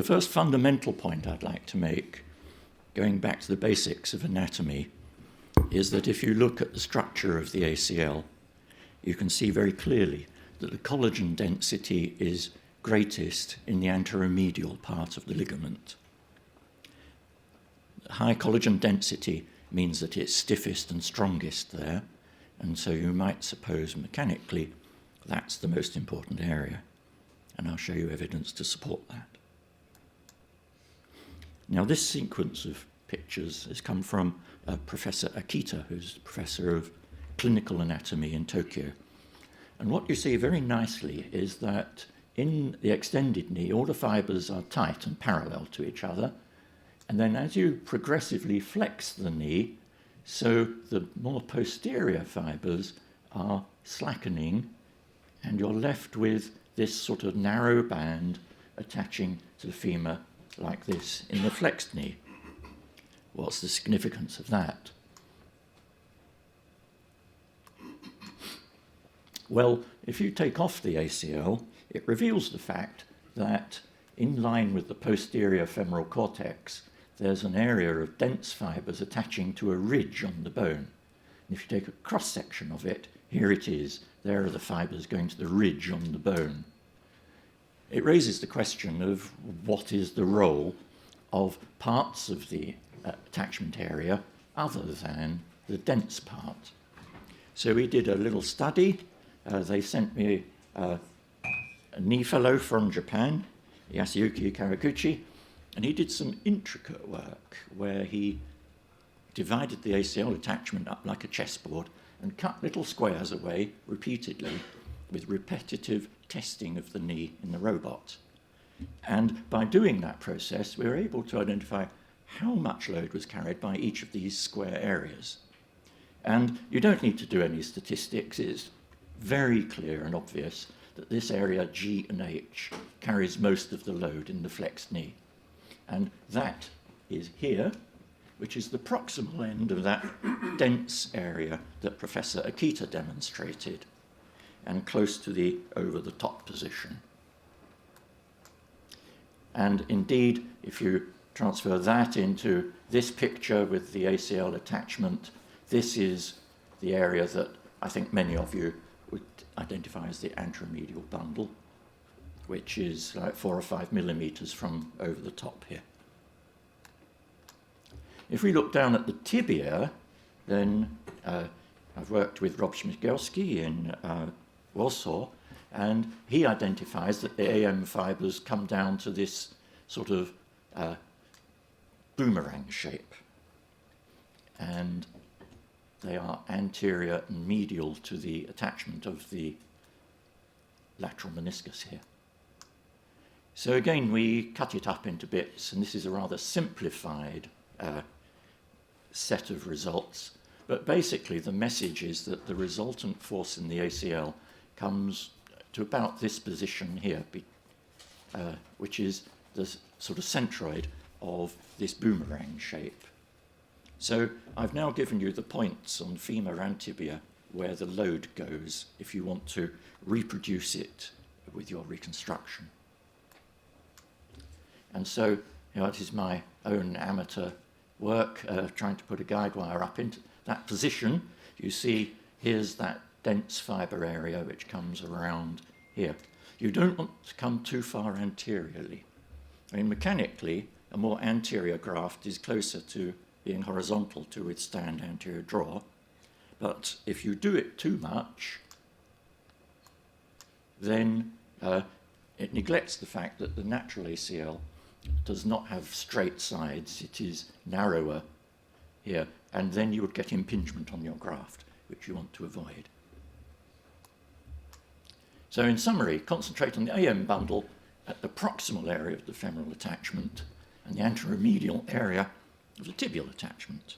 the first fundamental point I'd like to make, going back to the basics of anatomy, is that if you look at the structure of the ACL, you can see very clearly that the collagen density is greatest in the anteromedial part of the ligament. High collagen density means that it's stiffest and strongest there, and so you might suppose mechanically that's the most important area, and I'll show you evidence to support that. Now, this sequence of pictures has come from Professor Akita, who's Professor of Clinical Anatomy in Tokyo. And what you see very nicely is that in the extended knee, all the fibers are tight and parallel to each other. And then as you progressively flex the knee, so the more posterior fibers are slackening, and you're left with this sort of narrow band attaching to the femur like this in the flexed knee. What's the significance of that? Well, if you take off the ACL, it reveals the fact that in line with the posterior femoral cortex, there's an area of dense fibers attaching to a ridge on the bone. And if you take a cross-section of it, here it is. There are the fibers going to the ridge on the bone. It raises the question of what is the role of parts of the attachment area other than the dense part. So we did a little study. They sent me a knee fellow from Japan, Yasuyuki Kawaguchi, and he did some intricate work where he divided the ACL attachment up like a chessboard and cut little squares away repeatedly with repetitive testing of the knee in the robot. And by doing that process, we were able to identify how much load was carried by each of these square areas. And you don't need to do any statistics. It's very clear and obvious that this area G and H carries most of the load in the flexed knee. And that is here, which is the proximal end of that dense area that Professor Akita demonstrated, and close to the over-the-top position. And indeed, if you transfer that into this picture with the ACL attachment, this is the area that I think many of you would identify as the anteromedial bundle, which is like 4 or 5 millimeters from over the top here. If we look down at the tibia, then I've worked with Rob Śmigielski in Warsaw, and he identifies that the AM fibers come down to this sort of boomerang shape, and they are anterior and medial to the attachment of the lateral meniscus here. So again, we cut it up into bits, and this is a rather simplified set of results, but basically the message is that the resultant force in the ACL comes to about this position here, which is the sort of centroid of this boomerang shape. So I've now given you the points on femur and tibia where the load goes if you want to reproduce it with your reconstruction. And so, it is my own amateur work trying to put a guide wire up into that position. You see, here's that dense fiber area which comes around here. You don't want to come too far anteriorly. I mean, mechanically, a more anterior graft is closer to being horizontal to withstand anterior draw. But if you do it too much, then it neglects the fact that the natural ACL does not have straight sides. It is narrower here, and then you would get impingement on your graft, which you want to avoid. So in summary, concentrate on the AM bundle at the proximal area of the femoral attachment and the anteromedial area of the tibial attachment.